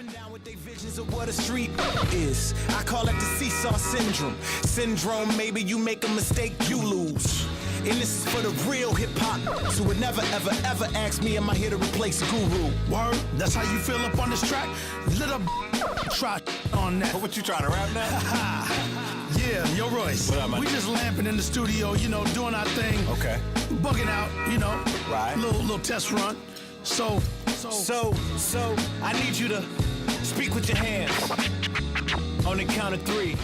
down with their visions of what a street is. I call it the seesaw syndrome. Syndrome, maybe you make a mistake, you lose. And this is for the real hip-hop, so would never, ever, ever ask me, am I here to replace a guru? Word, that's how you feel up on this track? Little try on that. What you trying to rap now? Yeah, yo, Royce. What up, man? We just lamping in the studio, you know, doing our thing. Okay. Bugging out, you know. Right. Little test run. So, I need you to speak with your hands on the count of 3.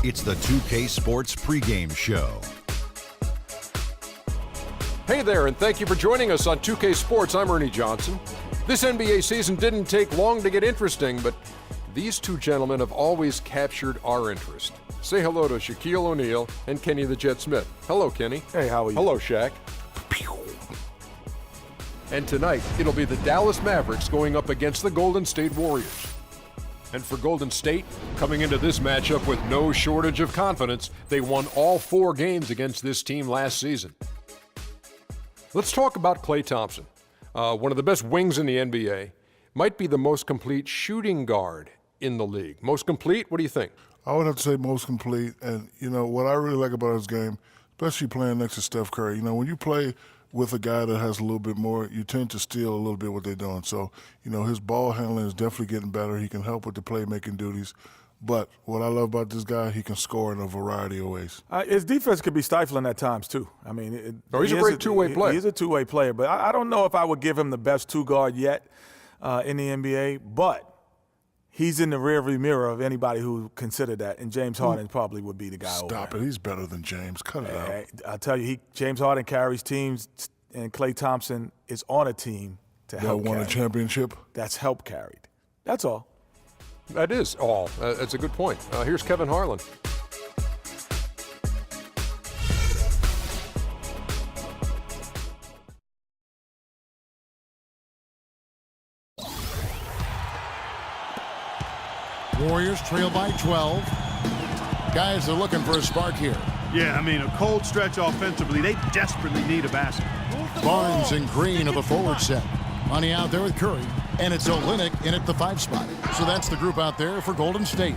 It's the 2K Sports pregame show. Hey there, and thank you for joining us on 2K Sports. I'm Ernie Johnson. This NBA season didn't take long to get interesting, but these two gentlemen have always captured our interest. Say hello to Shaquille O'Neal and Kenny the Jet Smith. Hello, Kenny. Hey, how are you? Hello, Shaq. And tonight, it'll be the Dallas Mavericks going up against the Golden State Warriors. And for Golden State, coming into this matchup with no shortage of confidence, they won all 4 games against this team last season. Let's talk about Klay Thompson. One of the best wings in the NBA, might be the most complete shooting guard in the league. Most complete? What do you think? I would have to say most complete. And, you know, what I really like about his game, especially playing next to Steph Curry, you know, when you play with a guy that has a little bit more, you tend to steal a little bit what they're doing. So, you know, his ball handling is definitely getting better. He can help with the playmaking duties. But what I love about this guy, he can score in a variety of ways. His defense could be stifling at times, too. I mean, he's a great two-way player. He's a two-way player. But I don't know if I would give him the best two-guard yet in the NBA. But he's in the rearview mirror of anybody who considered that, and James Harden probably would be the guy. Stop it. He's better than James. Cut it out. I tell you, James Harden carries teams, and Klay Thompson is on a team to help won carry. a championship? That's help carried. That's all. That is all. That's a good point. Here's Kevin Harlan. Warriors trail by 12. Guys are looking for a spark here. Yeah, I mean, a cold stretch offensively. They desperately need a basket. Barnes and Green of the forward set. Money out there with Curry. And it's Olynyk in at the 5 spot. So that's the group out there for Golden State.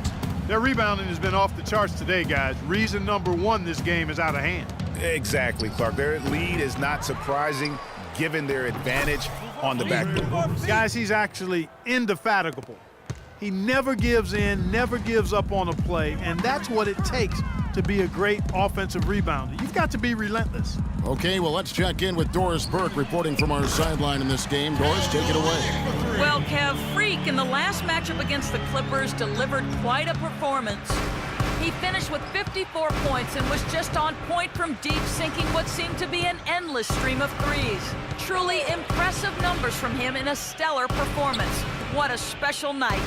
Their rebounding has been off the charts today, guys. Reason number 1, this game is out of hand. Exactly, Clark. Their lead is not surprising given their advantage on the backboard. Guys, he's actually indefatigable. He never gives in, never gives up on a play, and that's what it takes to be a great offensive rebounder. You've got to be relentless. Okay, well, let's check in with Doris Burke reporting from our sideline in this game. Doris, take it away. Well, Kev, Freak in the last matchup against the Clippers delivered quite a performance. He finished with 54 points and was just on point from deep, sinking what seemed to be an endless stream of threes. Truly impressive numbers from him in a stellar performance. What a special night.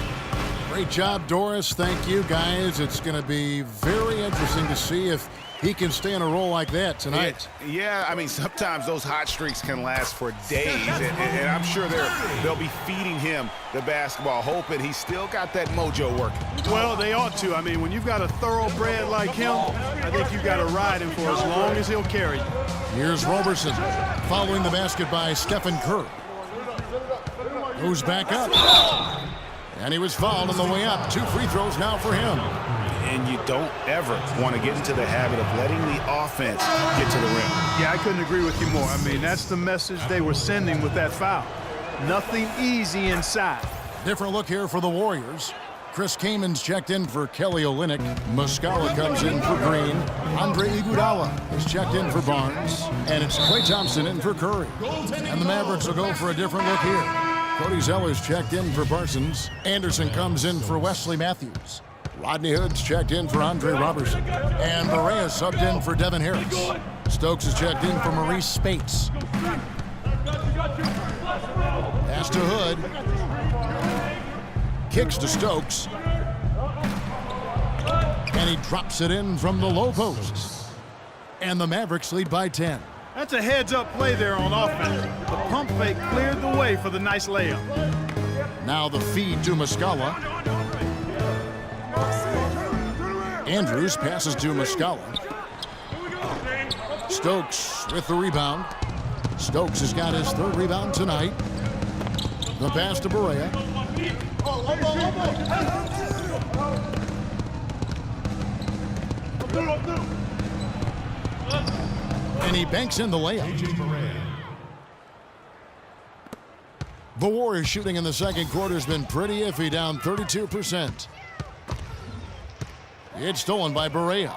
Great job, Doris. Thank you, guys. It's going to be very interesting to see if he can stay in a role like that tonight. Yeah, I mean, sometimes those hot streaks can last for days, and I'm sure they'll be feeding him the basketball, hoping he's still got that mojo working. Well, they ought to. I mean, when you've got a thoroughbred like him, I think you've got to ride him for as long as he'll carry you. Here's Roberson following the basket by Stephen Curry. Goes back up. And he was fouled on the way up. 2 free throws now for him. And you don't ever want to get into the habit of letting the offense get to the rim. Yeah, I couldn't agree with you more. I mean, that's the message they were sending with that foul. Nothing easy inside. Different look here for the Warriors. Chris Kamen's checked in for Kelly Olynyk. Muscala comes in for Green. Andre Iguodala is checked in for Barnes. And it's Klay Thompson in for Curry. And the Mavericks will go for a different look here. Cody Zeller's checked in for Parsons. Anderson comes in for Wesley Matthews. Rodney Hood's checked in for Andre Robertson. And Barea subbed in for Devin Harris. Stokes is checked in for Maurice Spates. Pass to Hood. Kicks to Stokes. And he drops it in from the low post. And the Mavericks lead by 10. That's a heads-up play there on offense. The pump fake cleared the way for the nice layup. Now the feed to Muscala. Andrews passes to Muscala. Stokes with the rebound. Stokes has got his 3rd rebound tonight. The pass to Barea. And he banks in the layup. The Warriors shooting in the second quarter has been pretty iffy, down 32%. It's stolen by Barea.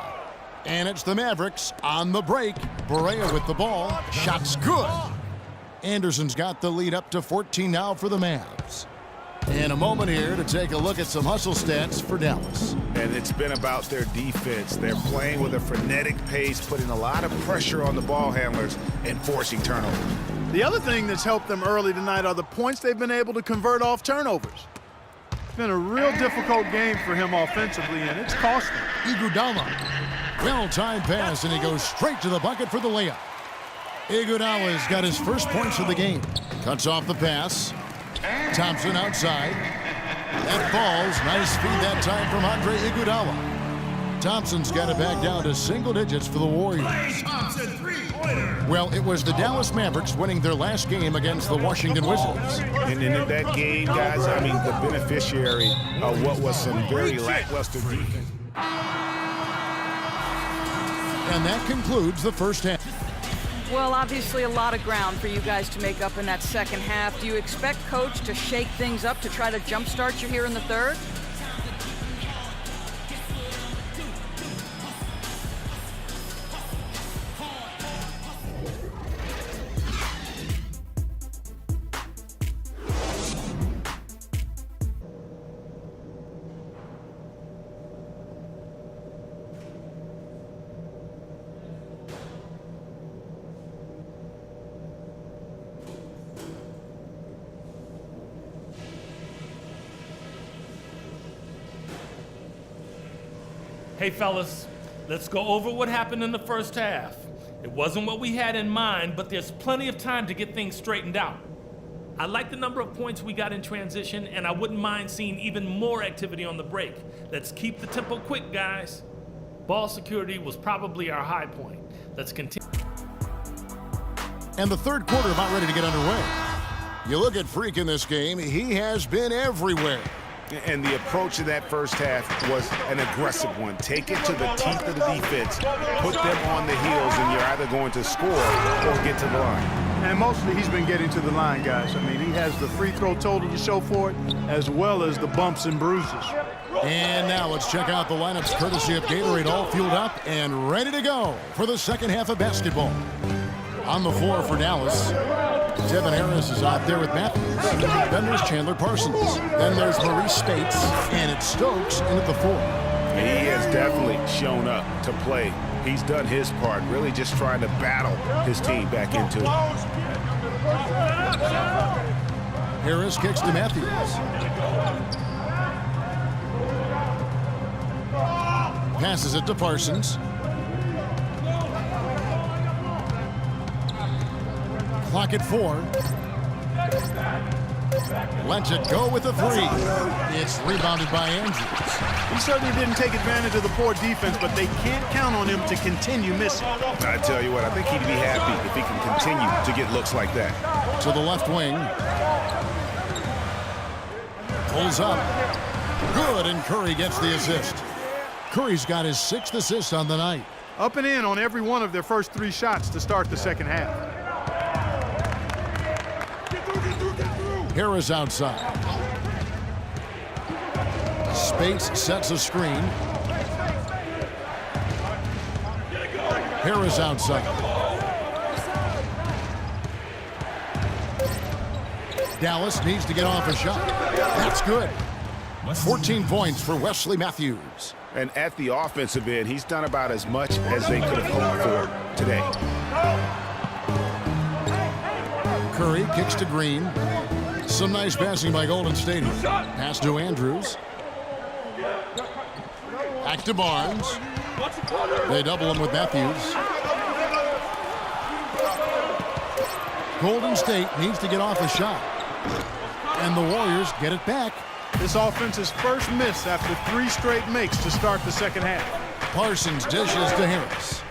And it's the Mavericks on the break. Barea with the ball. Shot's good. Anderson's got the lead up to 14 now for the Mavs. And a moment here to take a look at some hustle stats for Dallas. And it's been about their defense. They're playing with a frenetic pace, putting a lot of pressure on the ball handlers and forcing turnovers. The other thing that's helped them early tonight are the points they've been able to convert off turnovers. It's been a real difficult game for him offensively, and it's costing. Iguodala. Well-timed pass, and he goes straight to the bucket for the layup. Iguodala's got his first points of the game. Cuts off the pass. Thompson outside. That falls. Nice feed that time from Andre Iguodala. Thompson's got it back down to single digits for the Warriors. Well, it was the Dallas Mavericks winning their last game against the Washington Wizards. And in that game, guys, I mean, the beneficiary of what was some very lackluster defense. And that concludes the first half. Well, obviously a lot of ground for you guys to make up in that second half. Do you expect Coach to shake things up to try to jumpstart you here in the third? Hey, fellas, let's go over what happened in the first half. It wasn't what we had in mind, but there's plenty of time to get things straightened out. I like the number of points we got in transition, and I wouldn't mind seeing even more activity on the break. Let's keep the tempo quick, guys. Ball security was probably our high point. Let's continue. And the third quarter about ready to get underway. You look at Freak in this game, he has been everywhere. And the approach in that first half was an aggressive one. Take it to the teeth of the defense, put them on the heels, and you're either going to score or get to the line. And mostly he's been getting to the line, guys. I mean, he has the free throw total to show for it, as well as the bumps and bruises. And now let's check out the lineups courtesy of Gatorade, all fueled up and ready to go for the second half of basketball. On the floor for Dallas, Devin Harris is out there with Matthews. Then there's Chandler Parsons. Then there's Maurice Spates, and it's Stokes in at the 4. And he has definitely shown up to play. He's done his part, really just trying to battle his team back into it. Harris kicks to Matthews. Passes it to Parsons. Clock at 4. Lets it go with the 3. It's rebounded by Andrews. He certainly didn't take advantage of the poor defense, but they can't count on him to continue missing. I tell you what, I think he'd be happy if he can continue to get looks like that. To the left wing. Pulls up. Good, and Curry gets the assist. Curry's got his 6th assist on the night. Up and in on every one of their first 3 shots to start the second half. Harris outside. Spates sets a screen. Harris outside. Dallas needs to get off a shot. That's good. 14 points for Wesley Matthews. And at the offensive end, he's done about as much as they could have hoped for today. Curry kicks to Green. Some nice passing by Golden State. Pass to Andrews. Back to Barnes. They double him with Matthews. Golden State needs to get off a shot. And the Warriors get it back. This offense's first miss after 3 straight makes to start the second half. Parsons dishes to Harris.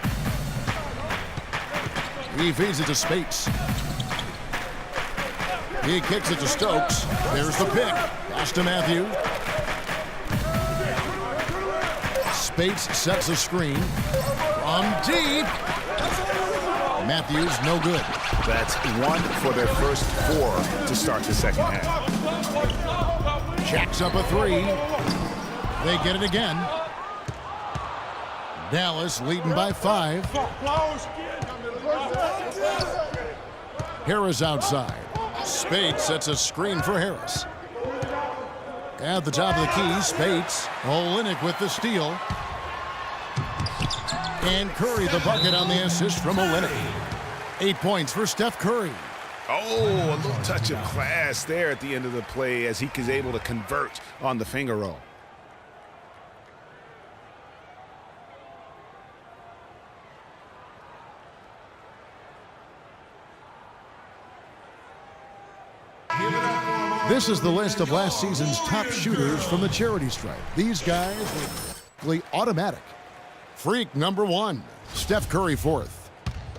He feeds it to Spates. He kicks it to Stokes. There's the pick. Pass to Matthews. Spates sets a screen from deep. Matthews, no good. That's 1 for their first 4 to start the second half. Jacks up a 3. They get it again. Dallas leading by 5. Harris outside. Spates sets a screen for Harris. At the top of the key, Spates. Olynyk with the steal. And Curry the bucket on the assist from Olynyk. 8 points for Steph Curry. Oh, a little touch of class there at the end of the play as he is able to convert on the finger roll. This is the list of last season's top shooters from the charity stripe. These guys were automatic. Freak number 1, Steph Curry 4th.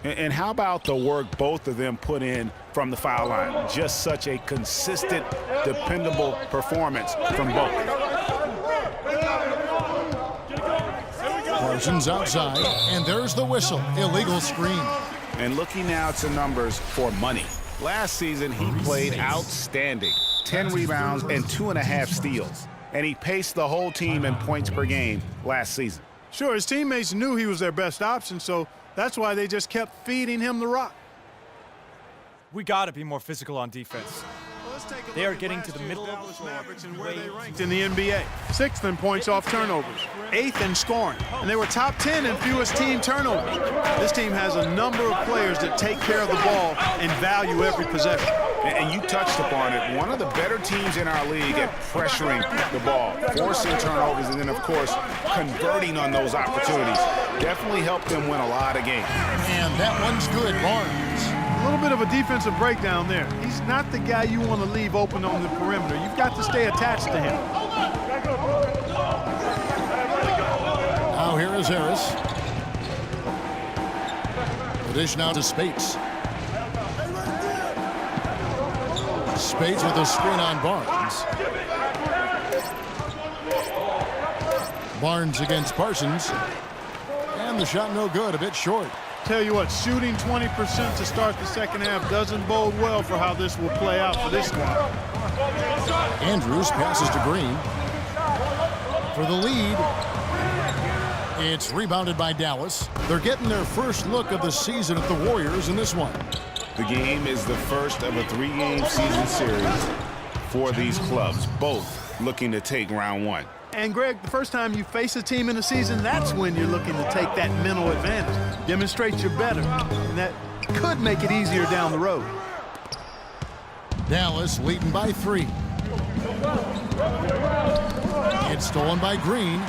And how about the work both of them put in from the foul line? Just such a consistent, dependable performance from both. Parsons outside, and there's the whistle. Illegal screen. And looking now at some numbers for money. Last season, he played outstanding. 10 rebounds and 2.5 steals. And he paced the whole team in points per game last season. Sure, his teammates knew he was their best option, so that's why they just kept feeding him the rock. We got to be more physical on defense. They are getting to the middle of the floor and where they ranked in the NBA. 6th in points off turnovers, 8th in scoring, and they were top 10 in fewest team turnovers. This team has a number of players that take care of the ball and value every possession. And you touched upon it. One of the better teams in our league at pressuring the ball, forcing turnovers, and then, of course, converting on those opportunities. Definitely helped them win a lot of games. And that one's good, Barnes. A little bit of a defensive breakdown there. He's not the guy you want to leave open on the perimeter. You've got to stay attached to him. Now here is Harris. The dish now to Spates. Spates with a screen on Barnes. Barnes against Parsons. And the shot no good, a bit short. Tell you what, shooting 20% to start the second half doesn't bode well for how this will play out for this squad. Andrews passes to Green. For the lead. It's rebounded by Dallas. They're getting their first look of the season at the Warriors in this one. The game is the first of a 3-game season series for these clubs, both looking to take round 1. And, Greg, the first time you face a team in the season, that's when you're looking to take that mental advantage. Demonstrate you're better, and that could make it easier down the road. Dallas leading by 3. It's stolen by Green.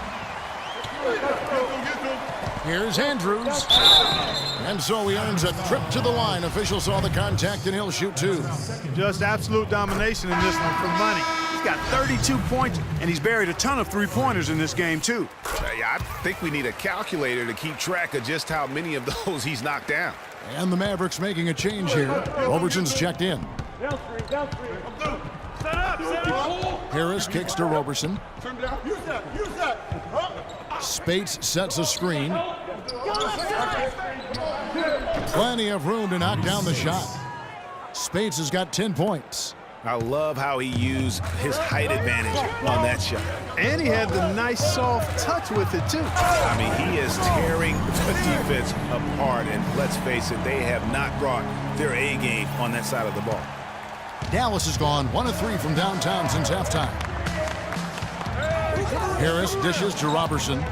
Here's Andrews. And so he earns a trip to the line. Officials saw the contact, and he'll shoot 2. Just absolute domination in this one for money. He's got 32 points, and he's buried a ton of three-pointers in this game, too. I think we need a calculator to keep track of just how many of those he's knocked down. And the Mavericks making a change here. Roberson's checked in. Harris kicks to Roberson. Spates sets a screen. Plenty of room to knock down the shot. Spates has got 10 points. I love how he used his height advantage on that shot. And he had the nice soft touch with it, too. I mean, he is tearing the defense apart, and let's face it, they have not brought their A game on that side of the ball. Dallas has gone 1 of 3 from downtown since halftime. Harris dishes to Roberson.